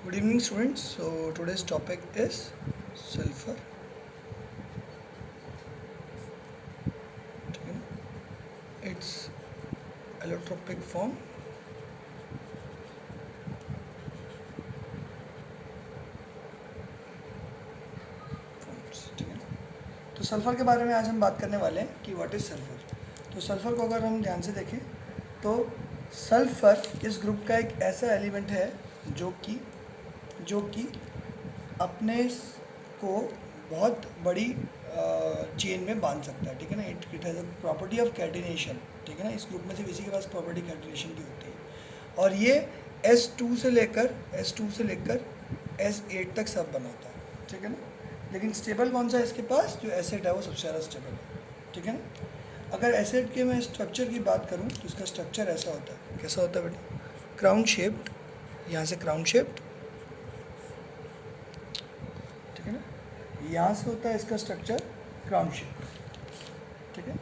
Good evening, students. So today's topic is sulfur. ठीक है ना? Its allotropic form. ठीक है ना? तो सल्फर के बारे में आज हम बात करने वाले हैं कि व्हाट इज़ सल्फर. तो सल्फर को अगर हम ध्यान से देखें तो सल्फर इस ग्रुप का एक ऐसा एलिमेंट है जो कि अपने को बहुत बड़ी चेन में बांध सकता है. ठीक है ना. It has a property of catenation. ठीक है ना. इस ग्रुप में से किसी के पास प्रॉपर्टी कैटिनेशन की होती है और ये S2 से लेकर S8 तक सब बनाता है. ठीक है ना. लेकिन स्टेबल कौन सा है इसके पास? जो एसिड है वो सबसे ज़्यादा स्टेबल है. ठीक है ना. अगर एसिड के मैं स्ट्रक्चर की बात करूँ तो इसका स्ट्रक्चर ऐसा होता है. कैसा होता है बेटा? Crown shaped. यहाँ से क्राउन शेप्ड. ठीक है ना. यहाँ से होता है इसका स्ट्रक्चर क्राउन शेप. ठीक है.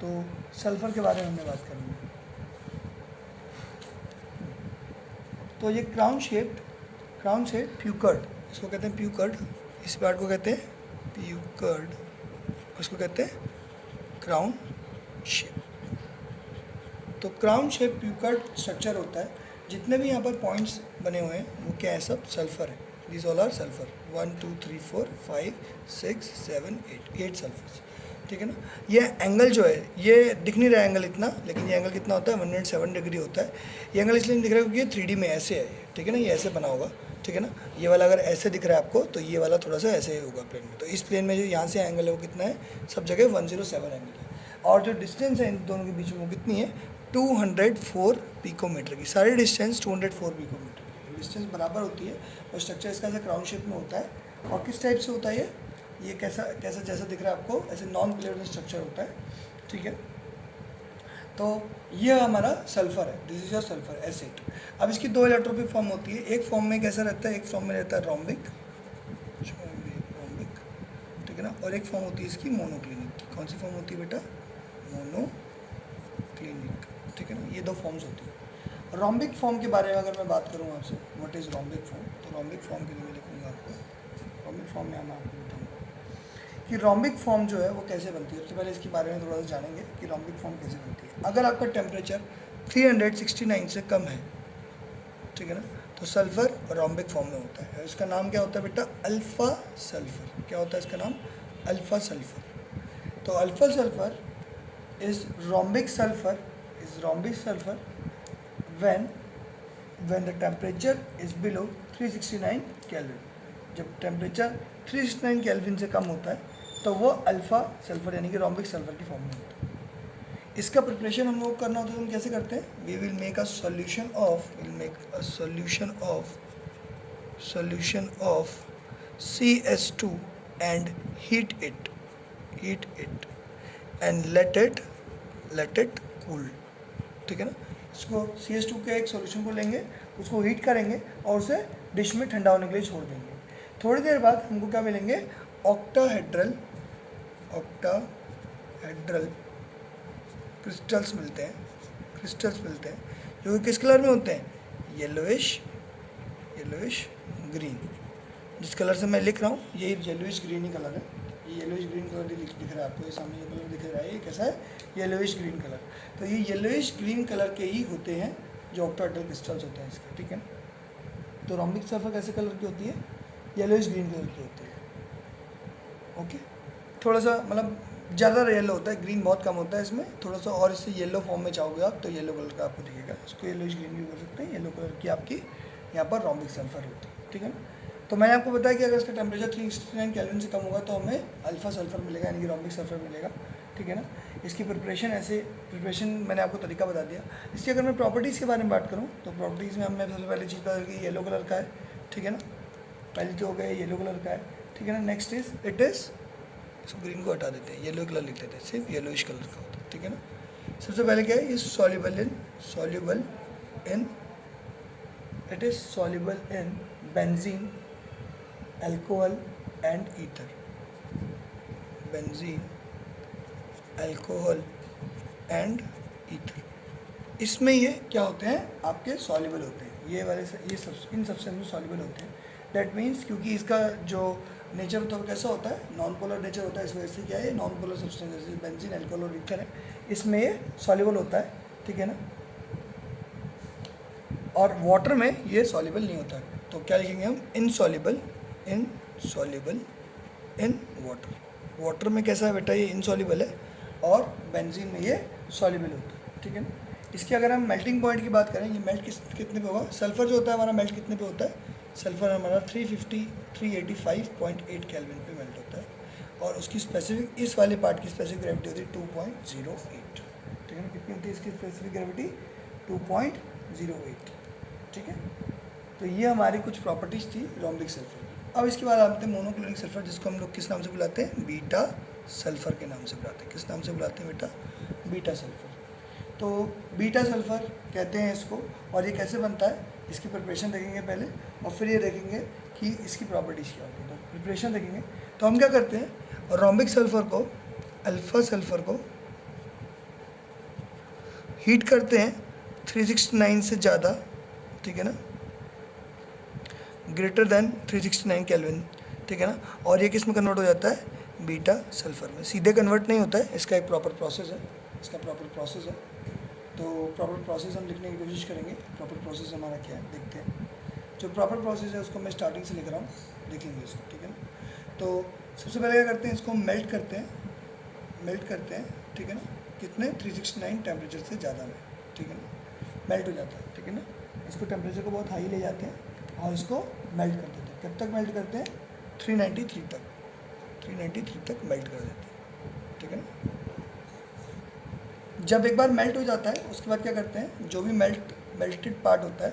तो सल्फर के बारे में हमने बात करनी है. तो ये क्राउन शेप प्यूकर्ड, इसको कहते हैं प्यूकर्ड. इस पार्ट को कहते हैं प्यूकर्ड, उसको कहते हैं क्राउन शेप. तो क्राउन शेप प्यूकर्ड स्ट्रक्चर होता है. जितने भी यहाँ पर पॉइंट्स बने हुए हैं वो क्या है? सब सल्फर है. This all are sulphur. 1 2 3 4 5 6 7 8 sulphurs. ठीक है ना. ये एंगल जो है ये दिख नहीं रहा है एंगल इतना, लेकिन ये एंगल कितना होता है? 107 डिग्री होता है. ये एंगल इसलिए नहीं दिख रहा है क्योंकि ये 3D में ऐसे है. ठीक है ना. ये ऐसे बना होगा. ठीक है ना. ये वाला अगर ऐसे दिख रहा है आपको तो ये वाला थोड़ा सा ऐसे ही होगा प्लेन में. तो इस प्लेन में जो यहाँ से एंगल है वो कितना है? सब जगह 107 एंगल है. और जो डिस्टेंस है इन दोनों के बीच में वो कितनी है? 204 पिकोमीटर की. सारी डिस्टेंस 204 पिकोमीटर की. डिस्टेंस बराबर होती है. और स्ट्रक्चर इसका ऐसा क्राउन शेप में होता है. और किस टाइप से होता है ये कैसा जैसा दिख रहा है आपको ऐसे नॉन प्लेनर स्ट्रक्चर होता है. ठीक है. तो ये हमारा सल्फर है. This is your sulphur acid. अब इसकी दो इलेक्ट्रोपिक फॉर्म होती है. एक फॉर्म में कैसा रहता है? एक फॉर्म में रहता है रोम्बिक. ठीक है ना. और एक फॉर्म होती है इसकी मोनोक्लिनिक. कौन सी फॉर्म होती है बेटा? मोनोक्लिनिक. ठीक है ना. ये दो फॉर्म्स होती है. रोम्बिक फॉर्म के बारे में अगर मैं बात करूँ आपसे, व्हाट इज़ रोम्बिक फॉर्म, तो रोम्बिक फॉर्म के लिए मैं लिखूँगा आपको. रोम्बिक फॉर्म में हम आपको बताऊँगा कि रोम्बिक फॉर्म जो है वो कैसे बनती है. सबसे पहले इसके बारे में थोड़ा सा जानेंगे कि रोम्बिक फॉर्म कैसे बनती है. अगर आपका टेम्परेचर 369 से कम है, ठीक है ना, तो सल्फर रोम्बिक फॉर्म में होता है. इसका नाम क्या होता है बेटा? Alpha sulphur. क्या होता है इसका नाम? Alpha sulphur. तो alpha sulphur is rhombic sulphur when the temperature is below 369 kelvin. जब टेम्परेचर 369 केल्विन से कम होता है तो वो अल्फ़ा सल्फर यानी कि रोम्बिक सल्फर की फॉर्म में होता है. इसका प्रिपरेशन हम लोग करना होता है तो हम कैसे करते हैं? We will make a solution of CS2 and heat it and let it cool. ठीक है ना. इसको CS2 के एक सॉल्यूशन को लेंगे, उसको हीट करेंगे और उसे डिश में ठंडा होने के लिए छोड़ देंगे. थोड़ी देर बाद हमको क्या मिलेंगे? ऑक्टाहेड्रल क्रिस्टल्स मिलते हैं जो कि किस कलर में होते हैं? Yellowish green. जिस कलर से मैं लिख रहा हूँ ये येलोइश ग्रीन ही कलर है. ये येलोइश ग्रीन कलर दिख रहा है आपको. ये सामने ये कलर दिख रहा है. ये कैसा है? Yellowish green colour. तो ये येलोइश ग्रीन कलर के ही होते हैं जो ऑक्टाहेड्रल क्रिस्टल्स होते हैं इसके. ठीक है. तो रोम्बिक सल्फर कैसे कलर की होती है? येलोइश ग्रीन कलर की होती है. ओके. थोड़ा सा मतलब ज़्यादा येलो होता है, ग्रीन बहुत कम होता है इसमें. थोड़ा सा और इससे येलो फॉर्म में चाहोगे आप तो येलो कलर का आपको दिखेगा. इसको येलोइश ग्रीन भी बोल सकते हैं. येलो कलर की आपकी यहाँ पर रोम्बिक सल्फर होती है. ठीक है ना. तो मैंने आपको बताया कि अगर इसका टेम्परेचर 369 केल्विन से कम होगा तो हमें अल्फ़ा सल्फर मिलेगा यानी कि रोम्बिक सल्फर मिलेगा. ठीक है ना. इसकी प्रिपरेशन मैंने आपको तरीका बता दिया. इसकी अगर मैं प्रॉपर्टीज़ के बारे में बात करूँ तो प्रॉपर्टीज़ में हमें सबसे पहली चीज़ पता कि येलो कलर का है. ठीक है ना. पहले तो हो गया येलो कलर का है. ठीक है ना. नेक्स्ट इज इट इज़, इसको ग्रीन को हटा देते हैं, येलो कलर लिख देते हैं, सिर्फ येलोइश कलर का होता है. ठीक है ना. सबसे पहले क्या है? ये soluble in benzene, alcohol and ether. Benzene, alcohol and ether. इसमें ये क्या होते हैं? आपके सॉल्युबल होते हैं. ये वाले ये सब इन सब्सटेंस में सॉल्युबल होते हैं। दैट मीन्स क्योंकि इसका जो नेचर होता है कैसा होता है, नॉन पोलर नेचर होता है, इस वजह से क्या है, नॉन पोलर सब्सटेंस जैसे बेंजीन, अल्कोहल और ईथर है, इसमें ये सॉल्युबल होता है, ठीक है ना। और वाटर में ये सॉल्युबल नहीं होता है, तो क्या लिखेंगे हम, इनसॉल्युबल इन वाटर। वाटर में कैसा है बेटा, ये इनसॉल्युबल है, और बेंजीन में ये सॉल्युबल होता है, ठीक है ना। इसके अगर हम मेल्टिंग पॉइंट की बात करें, ये मेल्ट कितने पे होगा, सल्फर जो होता है हमारा मेल्ट कितने पे होता है, सल्फर हमारा 385.8 केल्विन पे मेल्ट होता है, और उसकी स्पेसिफिक, इस वाले पार्ट की स्पेसिफिक ग्रेविटी होती है 2.08, ठीक है ना। कितनी होती है इसकी स्पेसिफिक ग्रेविटी, 2.08, ठीक है। तो ये हमारी कुछ प्रॉपर्टीज़ थी रोम्बिक सल्फर की। अब इसके बाद आते हैं मोनोक्लोनिक सल्फर, जिसको हम लोग किस नाम से बुलाते हैं, बीटा सल्फर के नाम से बुलाते हैं। किस नाम से बुलाते हैं बेटा, बीटा सल्फर। तो बीटा सल्फर कहते हैं इसको, और ये कैसे बनता है इसकी प्रिपरेशन देखेंगे पहले, और फिर ये देखेंगे कि इसकी प्रॉपर्टीज़ क्या होती है। तो प्रिपरेशन देखेंगे तो हम क्या करते हैं, रोम्बिक सल्फर को, अल्फा सल्फर को हीट करते हैं 369 से ज़्यादा, ठीक है ना, ग्रेटर देन 369 केल्विन, ठीक है ना। और ये किस में कन्वर्ट हो जाता है, बीटा सल्फर में। सीधे कन्वर्ट नहीं होता है, इसका एक प्रॉपर प्रोसेस है, तो प्रॉपर प्रोसेस हम लिखने की कोशिश करेंगे। प्रॉपर प्रोसेस हमारा क्या है देखते हैं। जो प्रॉपर प्रोसेस है उसको मैं स्टार्टिंग से लिख रहा हूँ, देखेंगे इसको, ठीक है ना। तो सबसे पहले क्या करते हैं, इसको मेल्ट करते हैं, ठीक है ना, कितने, 369 टेम्परेचर से ज़्यादा में, ठीक है ना, मेल्ट हो जाता है, ठीक है ना। इसको टेम्परेचर को बहुत हाई ले जाते हैं और इसको मेल्ट कर देते हैं। कब तक मेल्ट करते हैं, 393 तक मेल्ट कर देते हैं, ठीक है ना। जब एक बार मेल्ट हो जाता है उसके बाद क्या करते हैं, जो भी मेल्टेड पार्ट होता है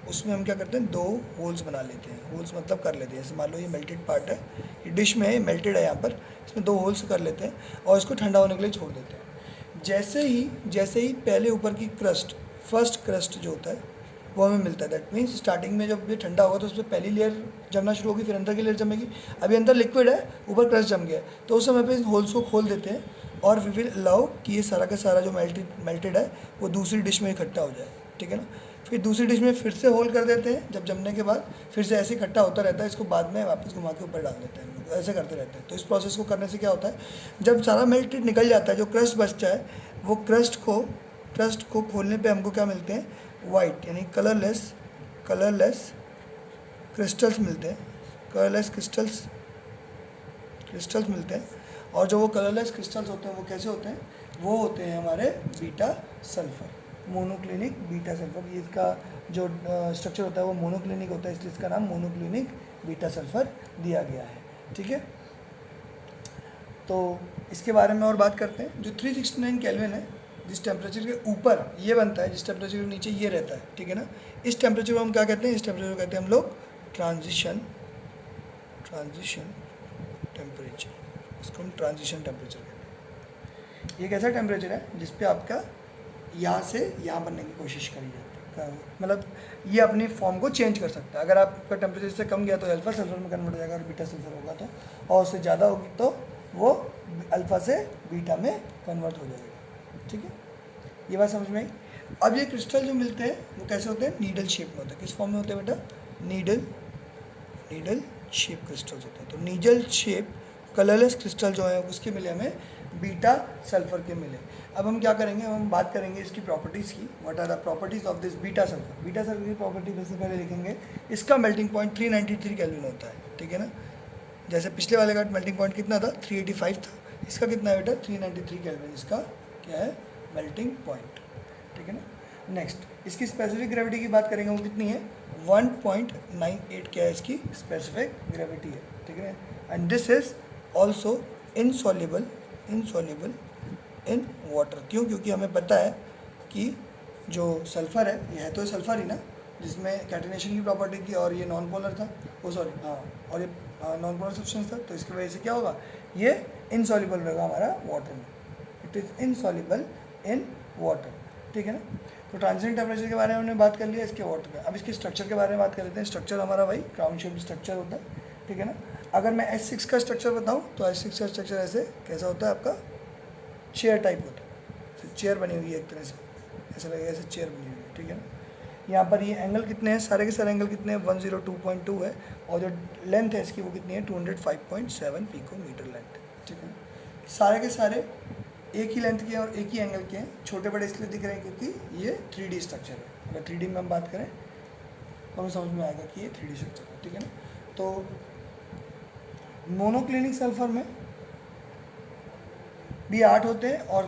उसमें हम क्या करते हैं, 2 होल्स बना लेते हैं। होल्स मतलब कर लेते हैं, जैसे मान लो ये मेल्टेड पार्ट है, ये डिश में है, मेल्टेड है यहाँ पर, इसमें 2 होल्स कर लेते हैं और इसको ठंडा होने के लिए छोड़ देते हैं। जैसे ही पहले ऊपर की क्रस्ट, फर्स्ट क्रस्ट जो होता है वो हमें मिलता है। दैट मीन्स स्टार्टिंग में जब ये ठंडा होगा तो उसमें पहली लेयर जमना शुरू होगी, फिर अंदर की लेयर जमेगी। अभी अंदर लिक्विड है, ऊपर क्रस्ट जम गया है, तो उस समय पे इन होल्स को खोल देते हैं और वी विल अलाउ कि ये सारा का सारा जो मेल्टेड है वो दूसरी डिश में इकट्ठा हो जाए, ठीक है ना। फिर दूसरी डिश में फिर से होल कर देते हैं, जब जमने के बाद फिर से ऐसे इकट्ठा होता रहता है, इसको बाद में वापस घुमा के ऊपर डाल देते हैं, ऐसे करते रहते हैं। तो इस प्रोसेस को करने से क्या होता है, जब सारा मेल्टेड निकल जाता है, जो क्रस्ट बचता है वो क्रस्ट को खोलने पे हमको क्या मिलते हैं, वाइट यानी कलरलेस क्रिस्टल्स मिलते हैं, क्रिस्टल्स मिलते हैं। और जो वो कलरलेस क्रिस्टल्स होते हैं वो कैसे होते हैं, वो होते हैं हमारे beta sulphur, monoclinic beta sulphur. ये इसका जो स्ट्रक्चर होता है वो मोनोक्लिनिक होता है, इसलिए इसका नाम मोनोक्लिनिक बीटा सल्फर दिया गया है, ठीक है। तो इसके बारे में और बात करते हैं। जो 369 केल्विन है, जिस टेम्परेचर के ऊपर ये बनता है, जिस टेम्परेचर के नीचे ये रहता है, ठीक है ना, इस टेम्परेचर को हम क्या कहते हैं, इस टेम्परेचर को कहते हैं हम लोग ट्रांजिशन टेम्परेचर, इसको हम ट्रांजिशन टेम्परेचर कहते हैं। ये कैसा टेम्परेचर है जिस पे आपका यहाँ से यहाँ बनने की कोशिश करी जाती है, मतलब ये अपनी फॉर्म को चेंज कर सकता है। अगर आपका टेम्परेचर से कम गया तो अल्फा सल्फर में कन्वर्ट हो जाएगा, और बीटा सल्फर होगा तो, और उससे ज़्यादा होगी तो वो अल्फा से बीटा में कन्वर्ट हो जाएगा, ठीक है। ये बात समझ में आई। अब ये क्रिस्टल जो मिलते हैं वो कैसे होते हैं, नीडल शेप में होते हैं। किस फॉर्म में होते हैं बेटा, नीडल शेप क्रिस्टल्स होते हैं। तो नीडल शेप कलरलेस क्रिस्टल जो है उसके मिले हमें बीटा सल्फर के मिले। अब हम क्या करेंगे, हम बात करेंगे इसकी प्रॉपर्टीज़ की। What are the properties of this beta sulphur. Beta sulphur की प्रॉपर्टी सबसे पहले लिखेंगे, इसका मेल्टिंग पॉइंट 393 केल्विन होता है, ठीक है ना। जैसे पिछले वाले का मेल्टिंग पॉइंट कितना था, 385 था, इसका कितना है बेटा, 393 केल्विन इसका क्या है, मेल्टिंग पॉइंट, ठीक है ना। नेक्स्ट इसकी स्पेसिफिक ग्रेविटी की बात करेंगे, वो कितनी है, 1.98 क्या है इसकी स्पेसिफिक ग्रेविटी है, ठीक है। And this is also insoluble in water. क्यों, क्योंकि हमें पता है कि जो सल्फ़र है, ये है तो सल्फ़र ही ना, जिसमें कैटिनेशन की प्रॉपर्टी थी, और ये नॉन पोलर था, और ये नॉन पोलर सब्सटेंस था, तो इसकी वजह से क्या होगा, ये इनसॉल्युबल रहेगा हमारा वाटर में। It is insoluble in water, ठीक है ना। तो ट्रांजिशन टेम्परेचर के बारे में हमने बात कर लिया इसके वाटर का। अब इसके स्ट्रक्चर के बारे में बात कर लेते हैं। स्ट्रक्चर हमारा भाई क्राउन शेप स्ट्रक्चर होता है, ठीक है ना। अगर मैं S6 का स्ट्रक्चर बताऊँ तो S6 का स्ट्रक्चर ऐसे कैसा होता है आपका, चेयर टाइप होता है। चेयर बनी हुई है एक तरह से, ऐसा लगेगा ऐसे चेयर बनी हुई है, ठीक है ना। यहाँ पर ये एंगल कितने हैं, सारे के सारे एंगल कितने हैं, 102.2 है, और जो लेंथ है इसकी वो कितनी है, 205.7 पिकोमीटर लेंथ, ठीक है ना। सारे के सारे एक ही लेंथ के हैं और एक ही एंगल के हैं, छोटे बड़े इसलिए दिख रहे हैं क्योंकि ये 3D स्ट्रक्चर है। अगर 3D में हम बात करें तो हमें समझ में आएगा कि ये 3D स्ट्रक्चर है, ठीक है ना। तो मोनोक्लिनिक सल्फर में भी 8 होते हैं और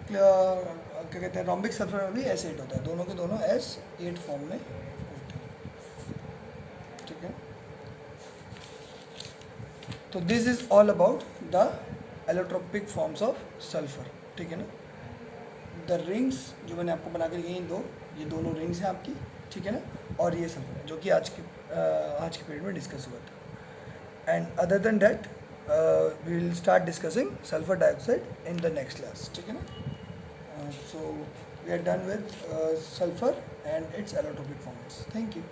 क्या कहते हैं रोम्बिक सल्फर में भी S8 होता है, दोनों के दोनों S8 फॉर्म में होते हैं, ठीक है। तो this is all about the allotropic forms of sulphur, ठीक है ना। द रिंग्स जो मैंने आपको बना के दिए ये दोनों रिंग्स हैं आपकी, ठीक है ना, और ये सल्फर है जो कि आज के पीरियड में डिस्कस हुआ था। And other than that we will start discussing sulphur dioxide in the next class, ठीक है ना। So we are done with sulfur and its allotropic forms. Thank you.